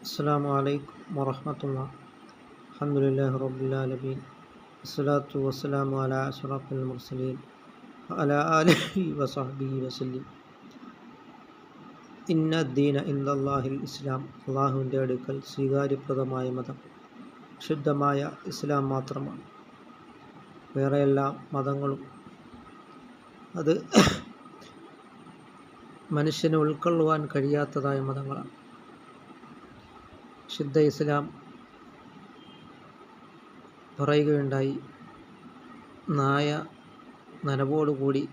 السلام عليكم ورحمة الله. الحمد لله رب العالمين. الصلاة والسلام على أشرف المرسلين وعلى آله وصحبه وسلم. ഇന്ന ദീന ഇൻദല്ലാഹിൽ ഇസ്ലാം. അള്ളാഹുവിൻ്റെ അടുക്കൽ സ്വീകാര്യപ്രദമായ മതം ശുദ്ധമായ ഇസ്ലാം മാത്രമാണ്. വേറെ എല്ലാ മതങ്ങളും അത് മനുഷ്യന് ഉൾക്കൊള്ളുവാൻ കഴിയാത്തതായ മതങ്ങളാണ്. ശുദ്ധ ഇസ്ലാം പറയുകയുണ്ടായി, നായ നനവോടുകൂടി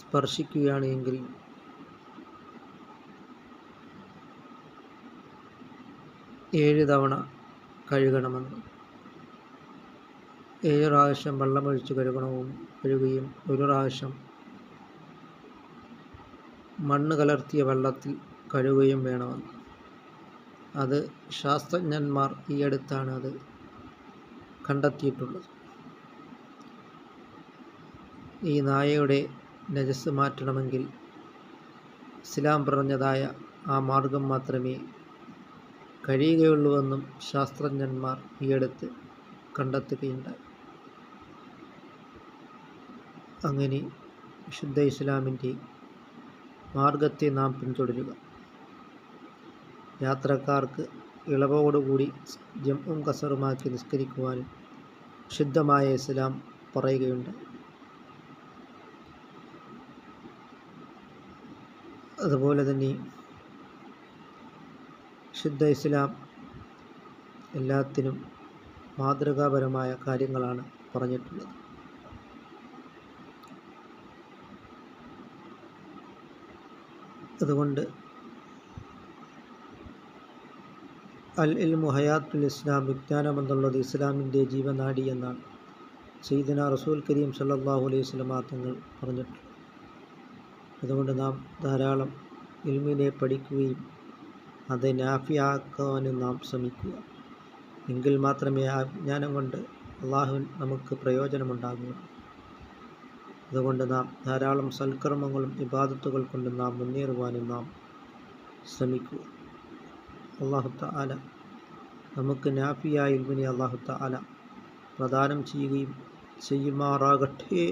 സ്പർശിക്കുകയാണ് എങ്കിൽ 7 തവണ കഴുകണമെന്ന്. 7 പ്രാവശ്യം വെള്ളമൊഴിച്ച് കഴുകുകയും 1 പ്രാവശ്യം മണ്ണ് കലർത്തിയ വെള്ളത്തിൽ കഴുകുകയും വേണമെന്ന്. അത് ശാസ്ത്രജ്ഞന്മാർ ഈ അടുത്താണ് അത് കണ്ടെത്തിയിട്ടുള്ളത്. ഈ നായയുടെ നജസ് മാറ്റണമെങ്കിൽ ഇസ്ലാം പറഞ്ഞതായ ആ മാർഗം മാത്രമേ കഴിയുകയുള്ളൂവെന്നും ശാസ്ത്രജ്ഞന്മാർ ഈയടുത്ത് കണ്ടെത്തുകയുണ്ടായി. അങ്ങനെ വിശുദ്ധ ഇസ്ലാമിൻ്റെ മാർഗത്തെ നാം പിന്തുടരുക. യാത്രക്കാർക്ക് ഇളവോടുകൂടി ജംഉം കസറുമാക്കി നിസ്കരിക്കുവാനും ശുദ്ധമായ ഇസ്ലാം പറയുകയുണ്ടായി. അതുപോലെ തന്നെ ശുദ്ധ ഇസ്ലാം എല്ലാത്തിനും മാതൃകാപരമായ കാര്യങ്ങളാണ് പറഞ്ഞിട്ടുള്ളത്. അതുകൊണ്ട് അൽ ഇൽമു ഹയാത്തുൽ ഇസ്ലാം, വിജ്ഞാനമെന്നുള്ളത് ഇസ്ലാമിൻ്റെ ജീവനാഡി എന്നാണ് സയ്യിദുനാ റസൂൽ കരീം സല്ലല്ലാഹു അലൈഹി വസല്ലമ തങ്ങൾ പറഞ്ഞിട്ടുള്ളത്. അതുകൊണ്ട് നാം ധാരാളം ഇൽമിനെ പഠിക്കുകയും അത് നാഫിയാക്കുവാനും നാം ശ്രമിക്കുക. എങ്കിൽ മാത്രമേ ആ ജ്ഞാനം കൊണ്ട് അള്ളാഹു നമുക്ക് പ്രയോജനമുണ്ടാകുകയുള്ളൂ. അതുകൊണ്ട് നാം ധാരാളം സൽക്കർമ്മങ്ങളും ഇബാദത്തുകൾ കൊണ്ട് നാം മുന്നേറുവാനും നാം ശ്രമിക്കുക. അല്ലാഹു തആല നമുക്ക് നാഫിയായ ഇൽമിനെ അല്ലാഹു തആല പ്രദാനം ചെയ്യുമാറാകട്ടെ.